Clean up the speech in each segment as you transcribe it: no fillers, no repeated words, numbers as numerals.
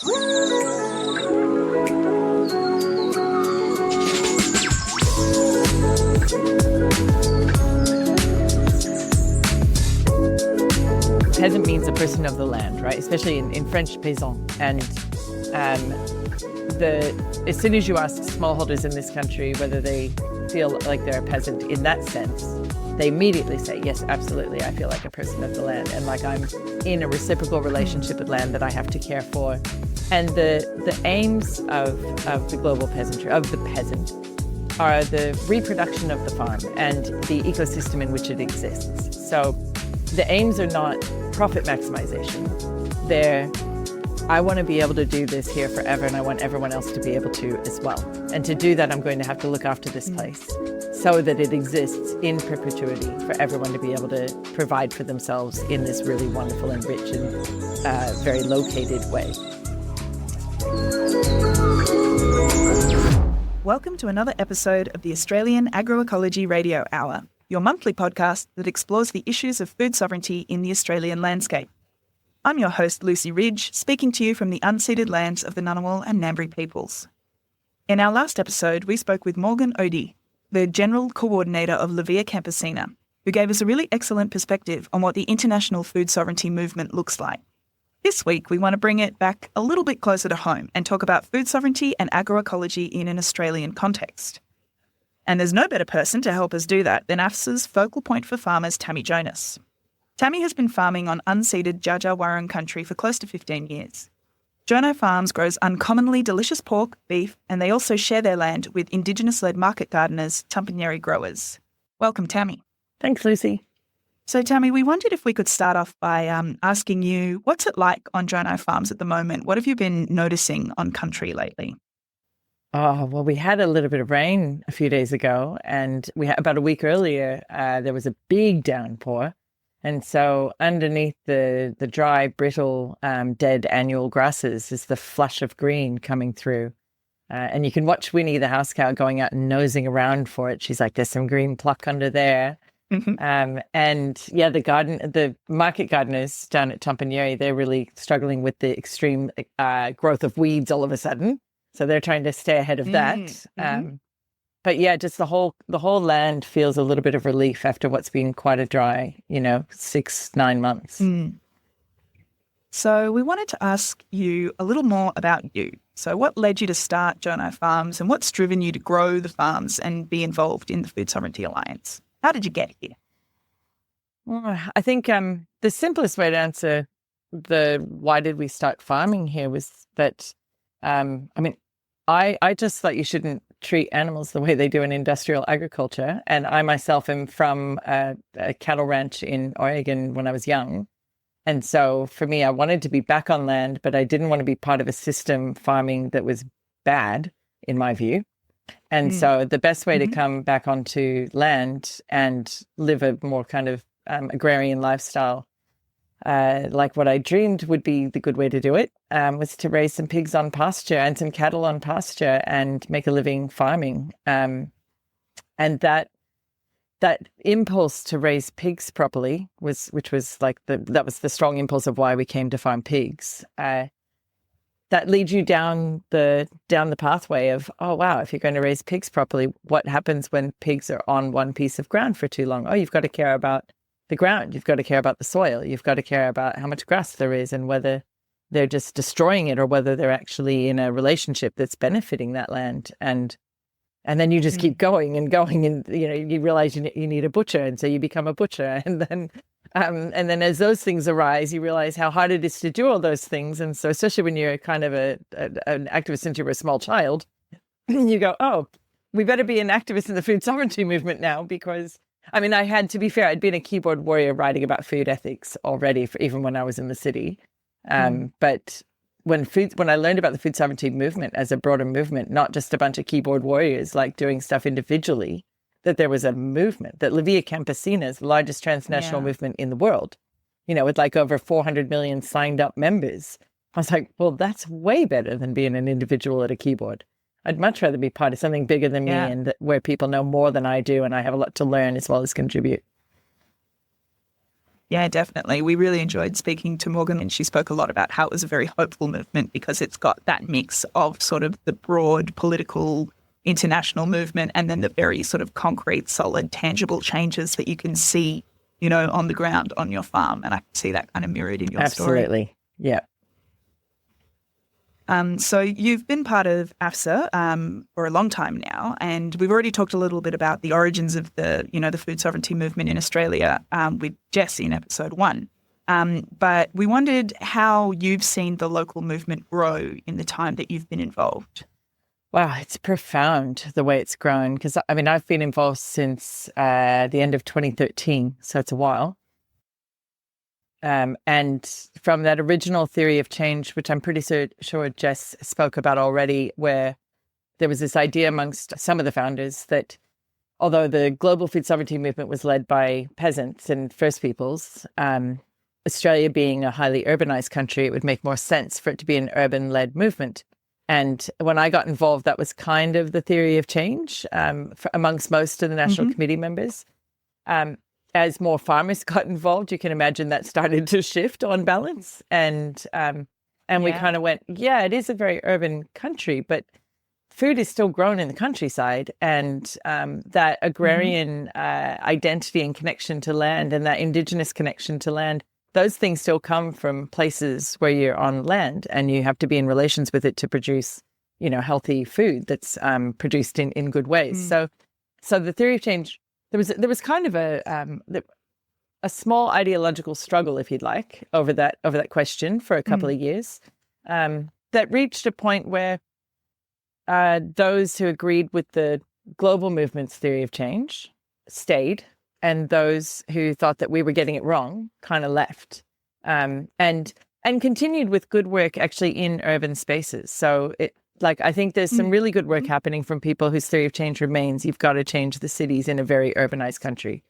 Peasant means a person of the land, right? Especially in French, peasant. And as soon as you ask smallholders in this country whether they feel like they're a peasant in that sense, they immediately say, yes, absolutely, I feel like a person of the land, and like I'm in a reciprocal relationship with land that I have to care for. And the aims of the global peasantry, of the peasant, are the reproduction of the farm and the ecosystem in which it exists. So the aims are not profit maximization. I want to be able to do this here forever, and I want everyone else to be able to as well. And to do that, I'm going to have to look after this place so that it exists in perpetuity for everyone to be able to provide for themselves in this really wonderful and rich and very located way. Welcome to another episode of the Australian Agroecology Radio Hour, your monthly podcast that explores the issues of food sovereignty in the Australian landscape. I'm your host, Lucy Ridge, speaking to you from the unceded lands of the Ngunnawal and Ngambri peoples. In our last episode, we spoke with Morgan Odie, the General Coordinator of La Via Campesina, who gave us a really excellent perspective on what the international food sovereignty movement looks like. This week, we want to bring it back a little bit closer to home and talk about food sovereignty and agroecology in an Australian context. And there's no better person to help us do that than AFSA's Focal Point for Farmers, Tammi Jonas. Tammi has been farming on unceded Dja Dja Wurrung country for close to 15 years. Jonai Farms grows uncommonly delicious pork, beef, and they also share their land with Indigenous-led market gardeners, Tumpanyeri growers. Welcome, Tammi. Thanks, Lucy. So, Tammi, we wondered if we could start off by asking you, what's it like on Jonai Farms at the moment? What have you been noticing on country lately? Oh, well, we had a little bit of rain a few days ago, and about a week earlier, there was a big downpour. And so underneath the dry, brittle, dead annual grasses is the flush of green coming through. And you can watch Winnie, the house cow, going out and nosing around for it. She's like, there's some green pluck under there. Mm-hmm. And yeah, the market gardeners down at Tumpanyeri, they're really struggling with the extreme growth of weeds all of a sudden. So they're trying to stay ahead of that. Mm-hmm. But yeah, just the whole land feels a little bit of relief after what's been quite a dry, 6-9 months. So we wanted to ask you a little more about you. So what led you to start Jonai Farms, and what's driven you to grow the farms and be involved in the Food Sovereignty Alliance? How did you get here? Well, I think the simplest way to answer the why did we start farming here was that, I just thought you shouldn't treat animals the way they do in industrial agriculture. And I myself am from a cattle ranch in Oregon when I was young. And so for me, I wanted to be back on land, but I didn't want to be part of a system farming that was bad, in my view. And so the best way to come back onto land and live a more kind of agrarian lifestyle, like what I dreamed would be the good way to do it, was to raise some pigs on pasture and some cattle on pasture and make a living farming. And that impulse to raise pigs properly which was like that was the strong impulse of why we came to farm pigs. That leads you down the pathway of, oh, wow, if you're going to raise pigs properly, what happens when pigs are on one piece of ground for too long? Oh, you've got to care about the ground. You've got to care about the soil. You've got to care about how much grass there is and whether they're just destroying it or whether they're actually in a relationship that's benefiting that land. And then you just keep going and going, and you realize you need a butcher, and so you become a butcher, and then as those things arise, you realize how hard it is to do all those things. And so, especially when you're kind of an activist since you were a small child, you go, oh, we better be an activist in the food sovereignty movement now, because I had, to be fair, I'd been a keyboard warrior writing about food ethics already, even when I was in the city. But when I learned about the food sovereignty movement as a broader movement, not just a bunch of keyboard warriors like doing stuff individually, that there was a movement, that La Via Campesina is the largest transnational movement in the world, with like over 400 million signed up members. I was like, well, that's way better than being an individual at a keyboard. I'd much rather be part of something bigger than me and where people know more than I do, and I have a lot to learn as well as contribute. Yeah, definitely. We really enjoyed speaking to Morgan, and she spoke a lot about how it was a very hopeful movement because it's got that mix of sort of the broad political international movement and then the very sort of concrete, solid, tangible changes that you can see, on the ground on your farm. And I can see that kind of mirrored in your story. Absolutely. Yeah. So you've been part of AFSA for a long time now, and we've already talked a little bit about the origins of the food sovereignty movement in Australia with Jess in episode 1. But we wondered how you've seen the local movement grow in the time that you've been involved. Wow, it's profound the way it's grown because, I've been involved since the end of 2013, so it's a while. And from that original theory of change, which I'm pretty sure Jess spoke about already, where there was this idea amongst some of the founders that although the global food sovereignty movement was led by peasants and First Peoples, Australia being a highly urbanized country, it would make more sense for it to be an urban-led movement. And when I got involved, that was kind of the theory of change amongst most of the National Committee members. As more farmers got involved, you can imagine that started to shift on balance. And we kind of went, it is a very urban country, but food is still grown in the countryside. And that agrarian identity and connection to land and that Indigenous connection to land, those things still come from places where you're on land and you have to be in relations with it to produce, healthy food that's produced in good ways. So the theory of change, there was kind of a small ideological struggle, if you'd like, over that question for a couple of years, that reached a point where those who agreed with the global movement's theory of change stayed, and those who thought that we were getting it wrong kind of left, and continued with good work actually in urban spaces. So I think there's some really good work happening from people whose theory of change remains you've got to change the cities in a very urbanized country,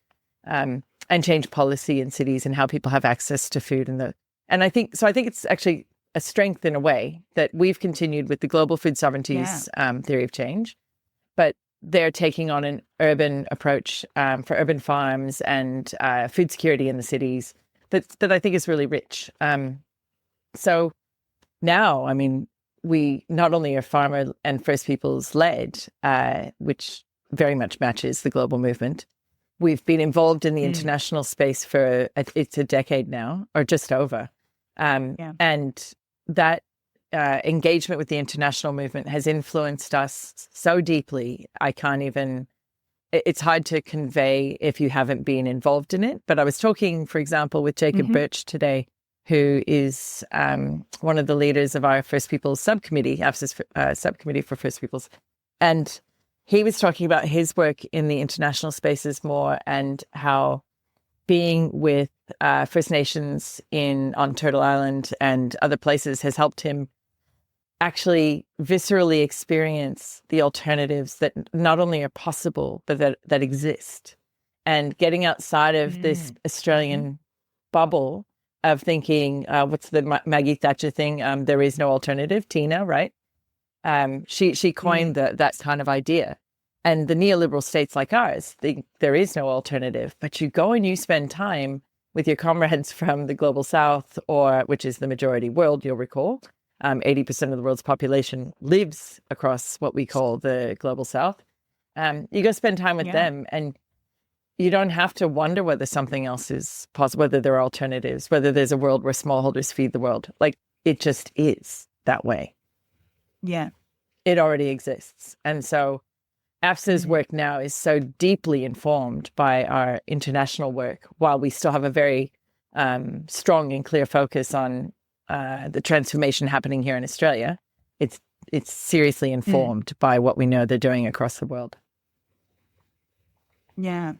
and change policy in cities and how people have access to food and I think it's actually a strength in a way that we've continued with the global food sovereignty's theory of change, but they're taking on an urban approach for urban farms and food security in the cities that I think is really rich. So now, we not only are farmer and First Peoples led, which very much matches the global movement. We've been involved in the international space for it's a decade now, or just over. And that engagement with the international movement has influenced us so deeply. It's hard to convey if you haven't been involved in it. But I was talking, for example, with Jacob Birch today, who is one of the leaders of our First Peoples subcommittee, AFSA's subcommittee for First Peoples. And he was talking about his work in the international spaces more and how being with First Nations on Turtle Island and other places has helped him actually viscerally experience the alternatives that not only are possible, but that exist. And getting outside of this Australian bubble of thinking, what's the Maggie Thatcher thing? There is no alternative, Tina, right? She coined that kind of idea. And the neoliberal states like ours think there is no alternative, but you go and you spend time with your comrades from the global south, which is the majority world, you'll recall. 80% of the world's population lives across what we call the global south. You go spend time with them and you don't have to wonder whether something else is possible, whether there are alternatives, whether there's a world where smallholders feed the world. It just is that way. Yeah. It already exists. And so AFSA's work now is so deeply informed by our international work, while we still have a very strong and clear focus on the transformation happening here in Australia. It's seriously informed by what we know they're doing across the world. Yeah.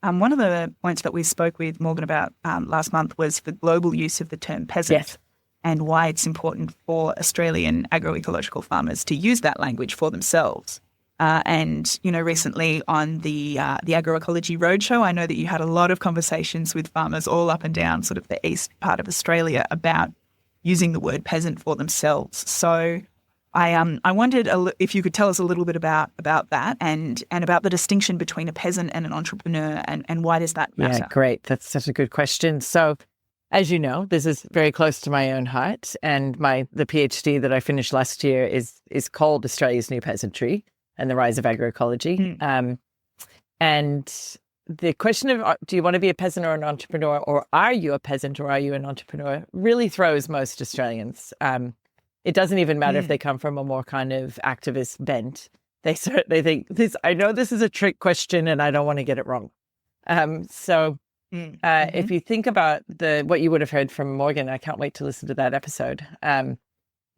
One of the points that we spoke with Morgan about last month was the global use of the term peasant and why it's important for Australian agroecological farmers to use that language for themselves. And, recently on the Agroecology Roadshow, I know that you had a lot of conversations with farmers all up and down sort of the east part of Australia about using the word peasant for themselves. So I wondered if you could tell us a little bit about that and about the distinction between a peasant and an entrepreneur, and why does that matter? Yeah, great. That's such a good question. So, as you know, this is very close to my own heart, and the PhD that I finished last year is called Australia's New Peasantry and the Rise of Agroecology. And the question of do you want to be a peasant or an entrepreneur, or are you a peasant or are you an entrepreneur, really throws most Australians. It doesn't even matter if they come from a more kind of activist bent. They certainly think this. I know this is a trick question, and I don't want to get it wrong. If you think about what you would have heard from Morgan, I can't wait to listen to that episode.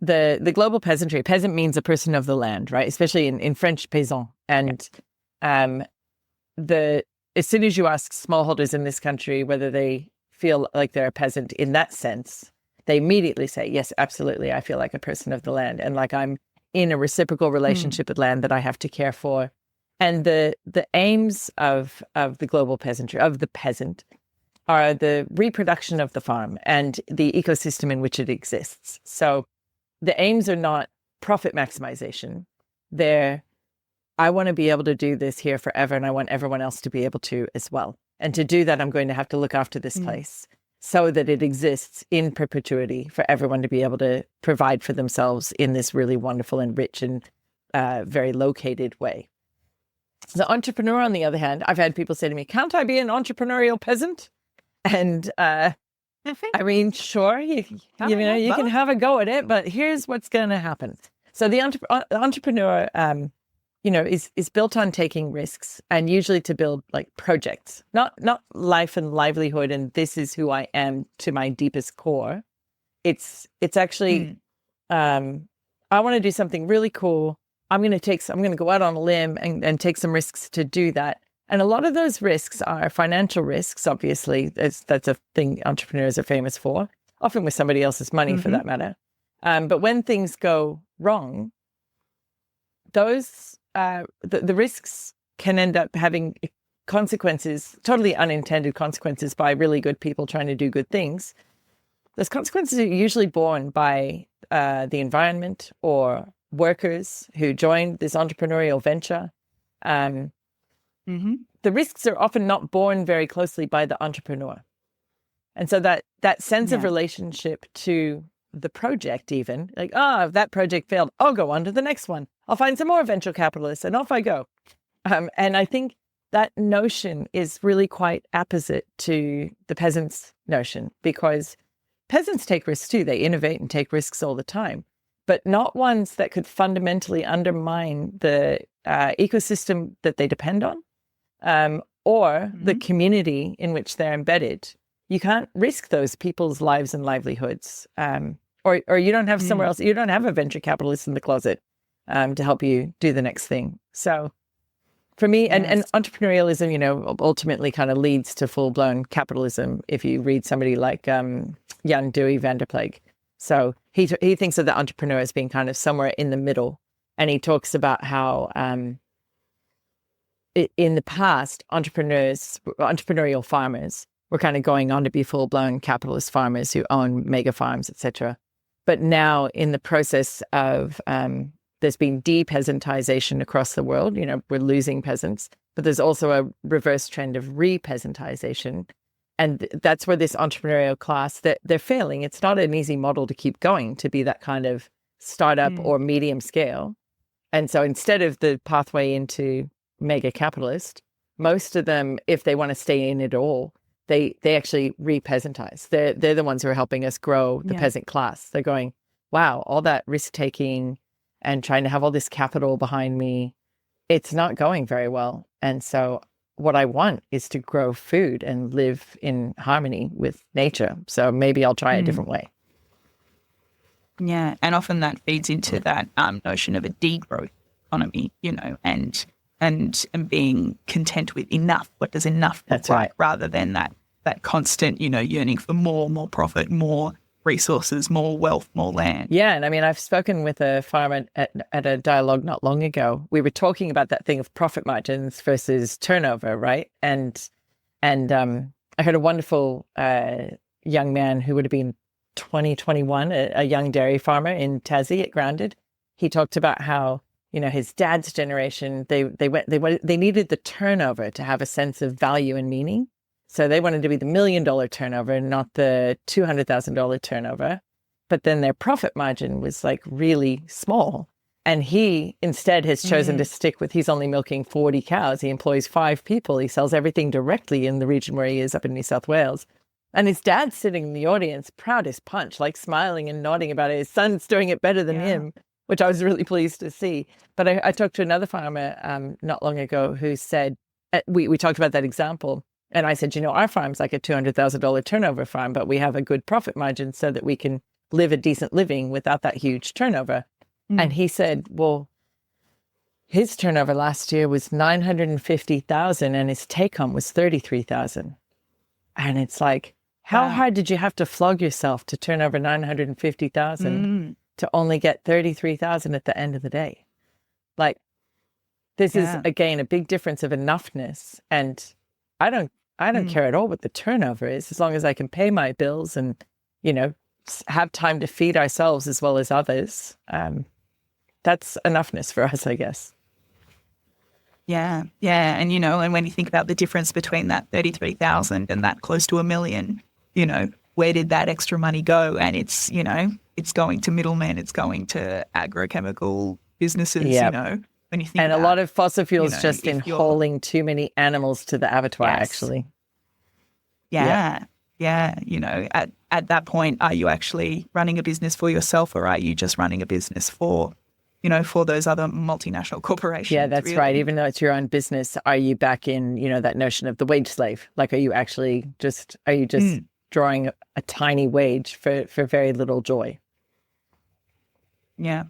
The global peasantry. Peasant means a person of the land, right? Especially in French, peasant. And as soon as you ask smallholders in this country whether they feel like they're a peasant in that sense, they immediately say, yes, absolutely, I feel like a person of the land, and like I'm in a reciprocal relationship with land that I have to care for. And the aims of the global peasantry, of the peasant, are the reproduction of the farm and the ecosystem in which it exists. So the aims are not profit maximization. I want to be able to do this here forever, and I want everyone else to be able to as well. And to do that, I'm going to have to look after this place so that it exists in perpetuity for everyone to be able to provide for themselves in this really wonderful and rich and very located way. The entrepreneur, on the other hand, I've had people say to me, can't I be an entrepreneurial peasant? And I mean, sure, you can have a go at it, but here's what's going to happen. So the entrepreneur, is built on taking risks, and usually to build like projects, not life and livelihood. And this is who I am to my deepest core. It's actually, I want to do something really cool. I'm going to go out on a limb and take some risks to do that. And a lot of those risks are financial risks, obviously. That's a thing entrepreneurs are famous for, often with somebody else's money for that matter. But when things go wrong, those the risks can end up having consequences, totally unintended consequences by really good people trying to do good things. Those consequences are usually borne by the environment or workers who joined this entrepreneurial venture. The risks are often not borne very closely by the entrepreneur. And so that sense of relationship to the project, even like, if that project failed, I'll go on to the next one. I'll find some more venture capitalists and off I go. And I think that notion is really quite opposite to the peasant's notion, because peasants take risks too. They innovate and take risks all the time, but not ones that could fundamentally undermine the ecosystem that they depend on, or the community in which they're embedded. You can't risk those people's lives and livelihoods, or you don't have somewhere else. You don't have a venture capitalist in the closet to help you do the next thing. So for me, and entrepreneurialism, ultimately kind of leads to full-blown capitalism if you read somebody like Jan Dewey van der Plague. So he thinks of the entrepreneur as being kind of somewhere in the middle. And he talks about how in the past, entrepreneurial farmers were kind of going on to be full-blown capitalist farmers who own mega farms, etc. But now in the process of there's been de-peasantization across the world. We're losing peasants, but there's also a reverse trend of re-peasantization. And that's where this entrepreneurial class, they're failing. It's not an easy model to keep going, to be that kind of startup or medium scale. And so instead of the pathway into mega capitalist, most of them, if they want to stay in it all, they actually re-peasantize. They're the ones who are helping us grow the peasant class. They're going, wow, all that risk-taking and trying to have all this capital behind me, it's not going very well. And so what I want is to grow food and live in harmony with nature. So maybe I'll try a different way. Yeah, and often that feeds into that notion of a degrowth economy, and being content with enough. What does enough look like, rather than that constant, yearning for more profit, more resources, more wealth, more land. Yeah, and I mean, I've spoken with a farmer at a dialogue not long ago. We were talking about that thing of profit margins versus turnover, right? And I heard a wonderful young man who would have been 21, a young dairy farmer in Tassie at Grounded. he talked about how, his dad's generation, they needed the turnover to have a sense of value and meaning. So they wanted to be the $1 million turnover, not the $200,000 turnover. But then their profit margin was like really small. And he instead has chosen to stick with, he's only milking 40 cows. He employs 5 people. He sells everything directly in the region where he is up in New South Wales. And his dad's sitting in the audience, proud as punch, like smiling and nodding about it. His son's doing it better than him, which I was really pleased to see. But I talked to another farmer not long ago who said, we talked about that example. And I said, our farm's like a $200,000 turnover farm, but we have a good profit margin so that we can live a decent living without that huge turnover. And he said, well, his turnover last year was 950,000 and his take home was 33,000. And it's like, how hard did you have to flog yourself to turn over 950,000 to only get 33,000 at the end of the day? Like, this is, again, a big difference of enoughness. And I don't care at all what the turnover is, as long as I can pay my bills and, have time to feed ourselves as well as others. That's enoughness for us, I guess. Yeah. And, and when you think about the difference between that 33,000 and that close to $1 million, where did that extra money go? And it's, it's going to middlemen, it's going to agrochemical businesses, when you think and about, a lot of fossil fuels just in hauling too many animals to the abattoir, actually. Yeah. At that point, are you actually running a business for yourself, or are you just running a business for, for those other multinational corporations? Yeah, that's really? right. Even though it's your own business, are you back in, that notion of the wage slave? Like, are you just drawing a tiny wage for very little joy? Yeah.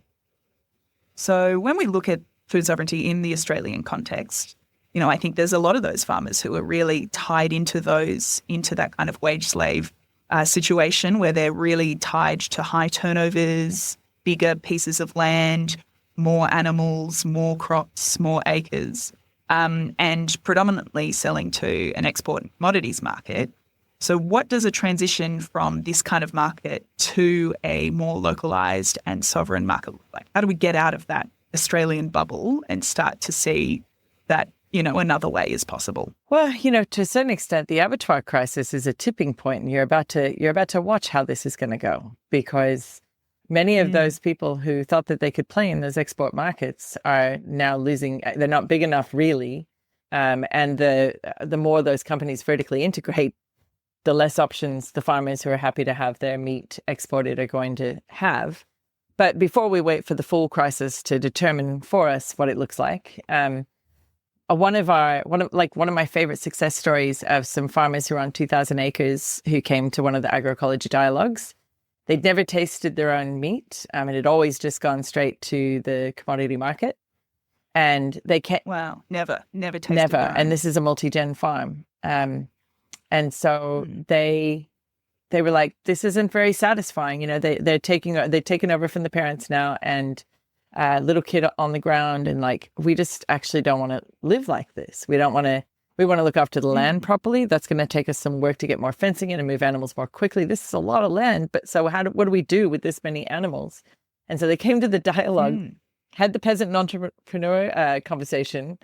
So when we look at food sovereignty in the Australian context, I think there's a lot of those farmers who are really tied into that kind of wage slave situation, where they're really tied to high turnovers, bigger pieces of land, more animals, more crops, more acres, and predominantly selling to an export commodities market. So what does a transition from this kind of market to a more localised and sovereign market look like? How do we get out of that Australian bubble and start to see that, another way is possible? Well, to a certain extent, the abattoir crisis is a tipping point, and you're about to watch how this is going to go, because many of those people who thought that they could play in those export markets are now losing. They're not big enough, really, and the more those companies vertically integrate, the less options the farmers who are happy to have their meat exported are going to have. But before we wait for the full crisis to determine for us what it looks like, one of my favorite success stories of some farmers who are on 2,000 acres who came to one of the agroecology dialogues. They'd never tasted their own meat, and it had always just gone straight to the commodity market. And they can't. Wow, never tasted. Never, and this is a multi-gen farm. And so they were like, this isn't very satisfying. They're taken over from the parents now, and little kid on the ground, and like, we just actually don't want to live like this. We want to look after the land properly. That's going to take us some work to get more fencing in and move animals more quickly. This is a lot of land, but so what do we do with this many animals? And so they came to the dialogue, had the peasant and entrepreneur conversation,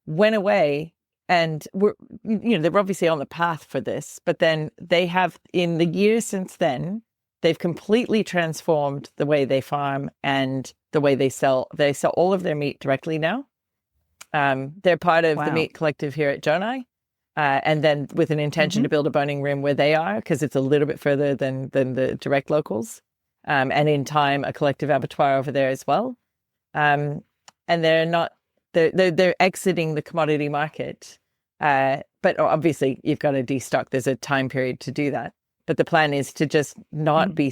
went away, and they're obviously on the path for this, but then they have, in the years since then, they've completely transformed the way they farm and the way they sell. They sell all of their meat directly now. They're part of the meat collective here at Jonai, and then with an intention to build a boning room where they are, because it's a little bit further than the direct locals, and in time a collective abattoir over there as well. And they're exiting the commodity market, but obviously you've got to destock. There's a time period to do that. But the plan is to just not be,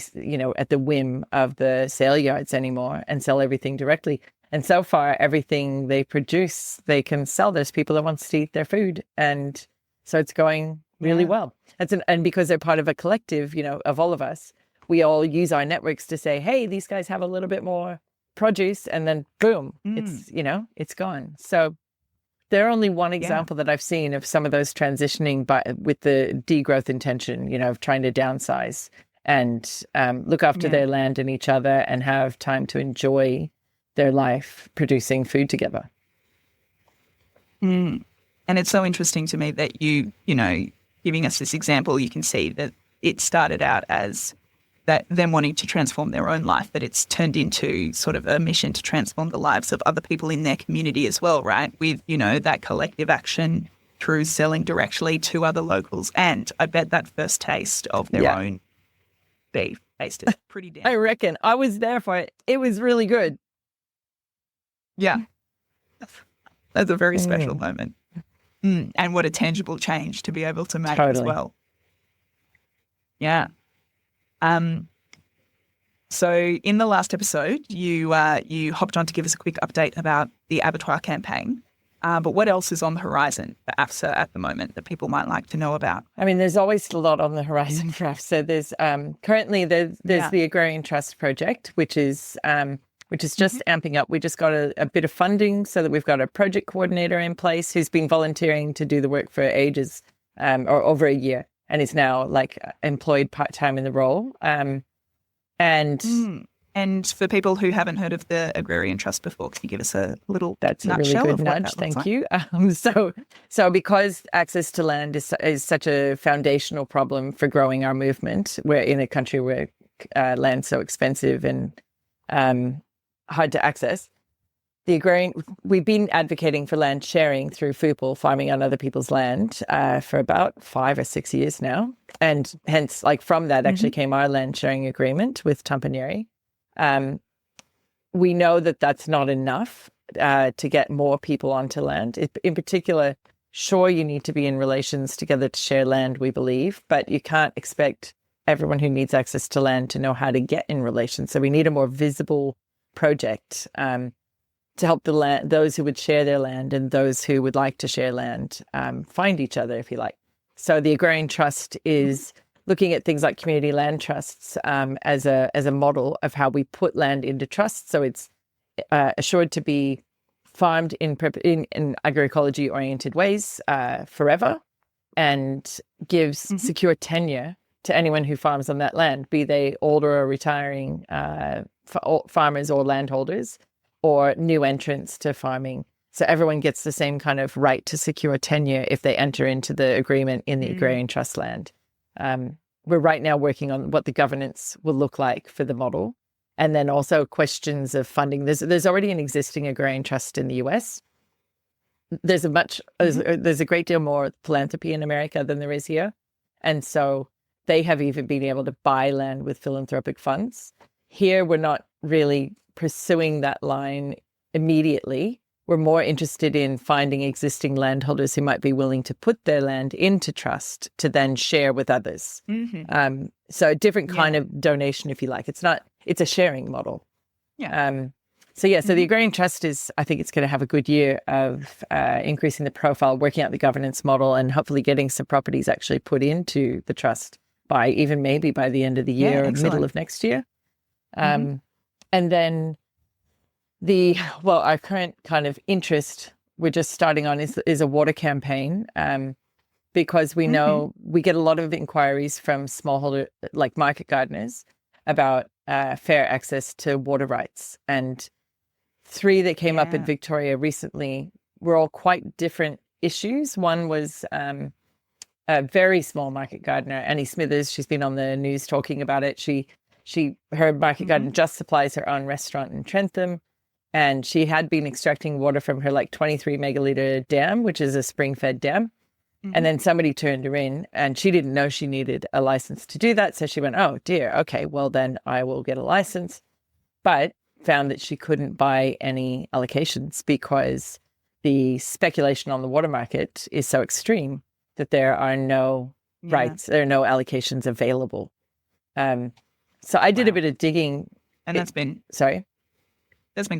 at the whim of the sale yards anymore and sell everything directly. And so far, everything they produce, they can sell. There's people that want to eat their food. And so it's going really well. And because they're part of a collective, of all of us, we all use our networks to say, hey, these guys have a little bit more produce. And then boom, it's gone. So they're only one example that I've seen of some of those transitioning with the degrowth intention, of trying to downsize and look after their land and each other and have time to enjoy their life producing food together. And it's so interesting to me that you know, giving us this example, you can see that it started out as that them wanting to transform their own life, but it's turned into sort of a mission to transform the lives of other people in their community as well, right? With, you know, that collective action through selling directly to other locals. And I bet that first taste of their own beef tasted pretty damn. I reckon. I was there for it. It was really good. Yeah. That's a very special moment. And what a tangible change to be able to make as well. Yeah. So in the last episode, you hopped on to give us a quick update about the abattoir campaign. But what else is on the horizon for AFSA at the moment that people might like to know about? I mean, there's always a lot on the horizon for AFSA. There's currently there's the Agrarian Trust project, which is just amping up. We just got a bit of funding so that we've got a project coordinator in place who's been volunteering to do the work for ages, or over a year, and is now like employed part-time in the role. And for people who haven't heard of the Agrarian Trust before, can you give us a little That's a really good nudge. Thank you. So because access to land is such a foundational problem for growing our movement, we're in a country where land's so expensive and hard to access. We've been advocating for land sharing through FUPL, farming on other people's land, for about 5 or 6 years now. And hence, like from that actually came our land sharing agreement with Tampaneri. We know that that's not enough to get more people onto land. In particular, sure, you need to be in relations together to share land, we believe, but you can't expect everyone who needs access to land to know how to get in relations. So we need a more visible project to help those who would share their land and those who would like to share land find each other, if you like. So the Agrarian Trust is looking at things like community land trusts as a model of how we put land into trusts. So it's assured to be farmed in agroecology-oriented ways forever, and gives secure tenure to anyone who farms on that land, be they older or retiring farmers or landholders, or new entrants to farming. So everyone gets the same kind of right to secure tenure if they enter into the agreement in the Agrarian Trust land. We're right now working on what the governance will look like for the model. And then also questions of funding. There's already an existing Agrarian Trust in the US. There's a great deal more philanthropy in America than there is here. And so they have even been able to buy land with philanthropic funds. Here, we're not really pursuing that line immediately. We're more interested in finding existing landholders who might be willing to put their land into trust to then share with others. So a different kind of donation, if you like. It's a sharing model. So the Agrarian Trust I think it's going to have a good year of increasing the profile, working out the governance model, and hopefully getting some properties actually put into the trust maybe by the end of the year or middle of next year. And then our current kind of interest we're just starting on is a water campaign, because we know we get a lot of inquiries from smallholder, like market gardeners, about fair access to water rights. And 3 that came up in Victoria recently were all quite different issues. One was a very small market gardener, Annie Smithers. She's been on the news talking about it. Her market garden just supplies her own restaurant in Trentham, and she had been extracting water from her 23 megaliter dam, which is a spring-fed dam. And then somebody turned her in, and she didn't know she needed a license to do that. So she went, oh dear, okay, well then I will get a license. But found that she couldn't buy any allocations because the speculation on the water market is so extreme that there are no rights, there are no allocations available. So I did a bit of digging. And that's been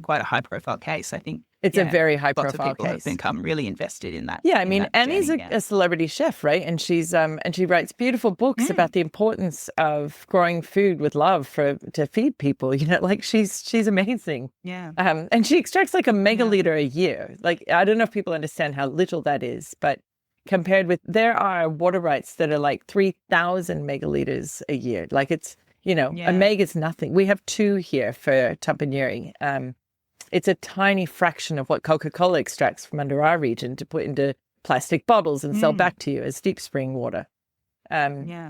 quite a high profile case, I think. It's a very high profile case. Lots of people have become really invested in that. Yeah, I mean, Annie's a celebrity chef, right? And she's and she writes beautiful books about the importance of growing food with love to feed people. You know, she's amazing. Yeah. And she extracts like a megaliter a year. Like, I don't know if people understand how little that is, but compared with, there are water rights that are like 3,000 megaliters a year. Like, it's, a meg is nothing. We have 2 here for Tampaneri. It's a tiny fraction of what Coca-Cola extracts from under our region to put into plastic bottles and sell back to you as deep spring water.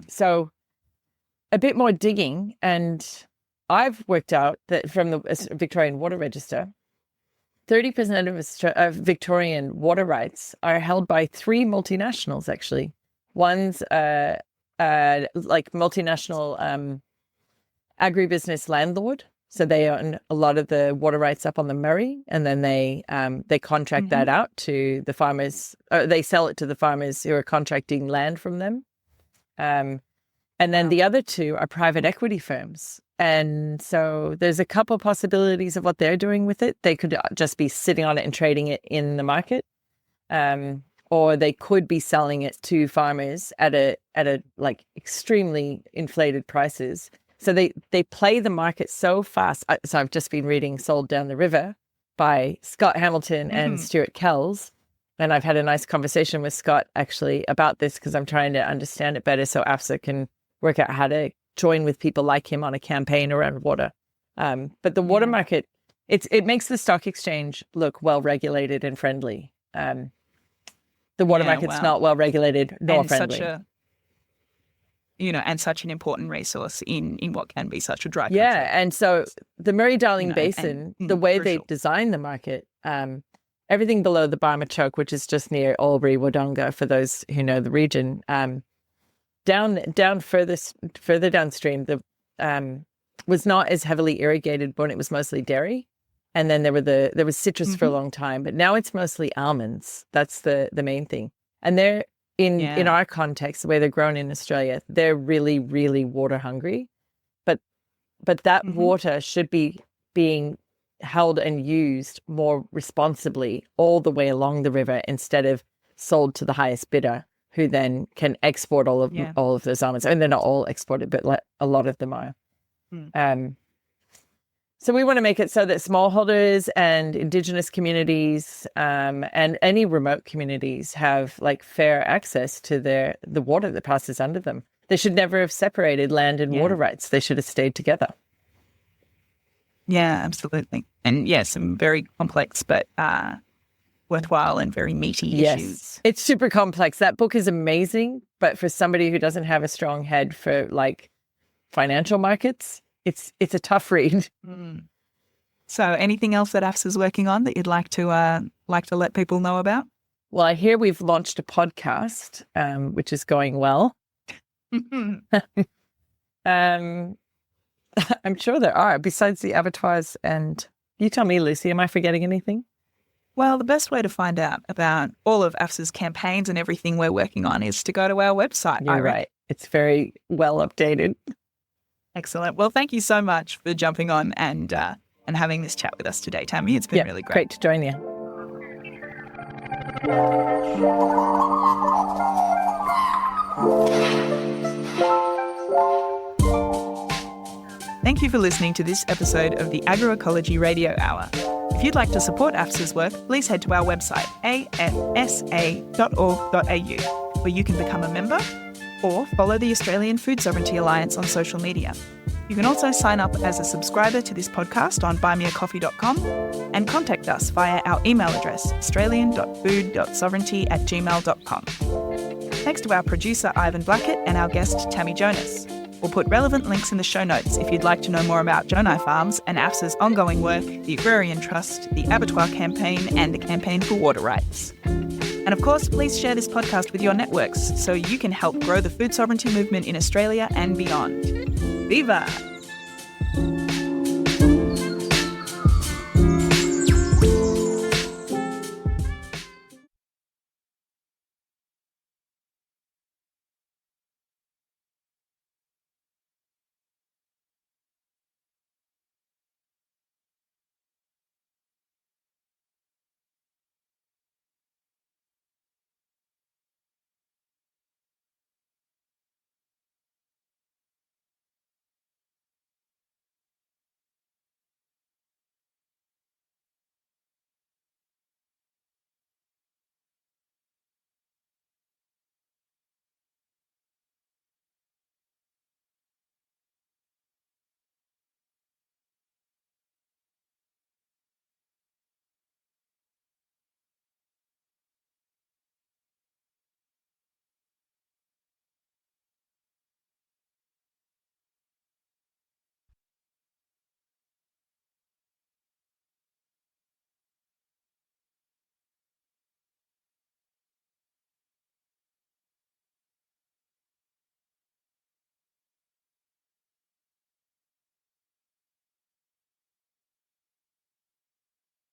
So a bit more digging, and I've worked out that from the Victorian Water Register, 30% of Victorian water rights are held by 3 multinationals, actually. One's like multinational agribusiness landlord. So they own a lot of the water rights up on the Murray, and then they contract that out to the farmers. They sell it to the farmers who are contracting land from them. And then the other 2 are private equity firms. And so there's a couple possibilities of what they're doing with it. They could just be sitting on it and trading it in the market, or they could be selling it to farmers at a like extremely inflated prices. So they play the market so fast. So I've just been reading Sold Down the River by Scott Hamilton and Stuart Kells. And I've had a nice conversation with Scott actually about this, because I'm trying to understand it better so AFSA can work out how to join with people like him on a campaign around water. But the water market, it makes the stock exchange look well-regulated and friendly. The water market's not well-regulated nor friendly. And such an important resource in what can be such a dry country. Yeah, and so the Murray-Darling Basin, the way they design the market, everything below the Barmah Choke, which is just near Albury, Wodonga, for those who know the region, down further downstream, was not as heavily irrigated when it was mostly dairy, and then there was citrus for a long time, but now it's mostly almonds. That's the main thing, and they're in our context, the way they're grown in Australia, they're really, really water hungry, but that water should be being held and used more responsibly all the way along the river, instead of sold to the highest bidder, who then can export all of those almonds. I mean, they're not all exported, but a lot of them are. So we want to make it so that smallholders and Indigenous communities and any remote communities have like fair access to the water that passes under them. They should never have separated land and water rights. They should have stayed together. Yeah, absolutely. And some very complex but worthwhile and very meaty issues. It's super complex. That book is amazing, but for somebody who doesn't have a strong head for like financial markets, it's a tough read. So anything else that AFSA's working on that you'd like to let people know about? Well, I hear we've launched a podcast, which is going well. I'm sure there are, besides the abattoirs. And you tell me, Lucy, am I forgetting anything? Well, the best way to find out about all of AFSA's campaigns and everything we're working on is to go to our website. You're right. It's very well updated. Excellent. Well, thank you so much for jumping on and having this chat with us today, Tammi. It's been really great. Great to join you. Thank you for listening to this episode of the Agroecology Radio Hour. If you'd like to support AFSA's work, please head to our website, afsa.org.au, where you can become a member or follow the Australian Food Sovereignty Alliance on social media. You can also sign up as a subscriber to this podcast on buymeacoffee.com and contact us via our email address, australian.food.sovereignty@gmail.com. Thanks to our producer, Ivan Blackett, and our guest, Tammi Jonas. We'll put relevant links in the show notes if you'd like to know more about Jonai Farms and AFSA's ongoing work, the Agrarian Trust, the Abattoir Campaign, and the Campaign for Water Rights. And of course, please share this podcast with your networks so you can help grow the food sovereignty movement in Australia and beyond. Viva!